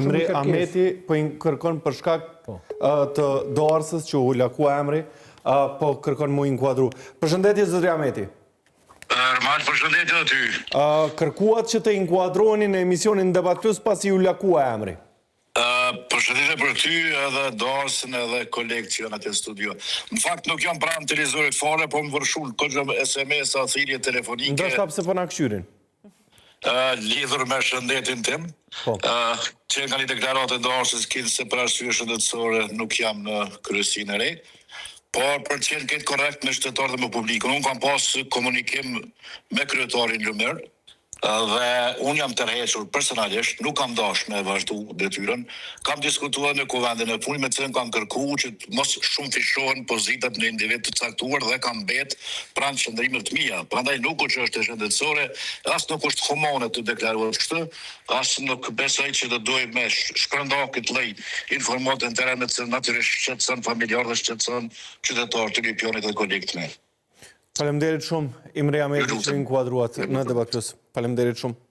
Imri Ahmeti po i kërkon për shkak të dorësës që u lakua emri, po kërkon mu inkuadru. Përshëndetje, zotri Ahmeti. Normal, përshëndetje aty. Kërkuat që të inkuadroheni në emisionin Debat Plus pasi u lakua emri. Përshëndetje për ty edhe dorësën edhe kolegë që janë atë në studio. Në fakt nuk jam pranë televizorit fare, po më vërshun këtë SMS-a, thirrje telefonike. Ndoshta pse po na këshyrin. Lidhur me shëndetin tim, që nga një deklaratë e dorësës kinë se për arsye shëndetësore nuk jam në kryesinë e re, por për të qenë këtë korrekt me shtetarët dhe me publikun. Unë kam pas komunikim me kryetarin Lumer, dhe unë jam tërhequr personalisht, nuk kam dash me vazhdu detyrën. Kam diskutuar në kuvendin e punit me të cilën kam kërkuar që mos shumë fishohen pozitat në individ të caktuar dhe kam bet pranë qëndrimeve të mia. Prandaj nuk që është e shëndetësore, as nuk është humane të deklaruar kështu, as nuk besoj që të dojmë me shpërnda këtë lloj informatë në teren me të cilën natyrisht shqetëson familjarë dhe shqetëson qytetarë të Lipjonit dhe kolegët me. Faleminderit shumë, Imri Ahmeti që inkuadruat në Debat Plus. Faleminderit shumë.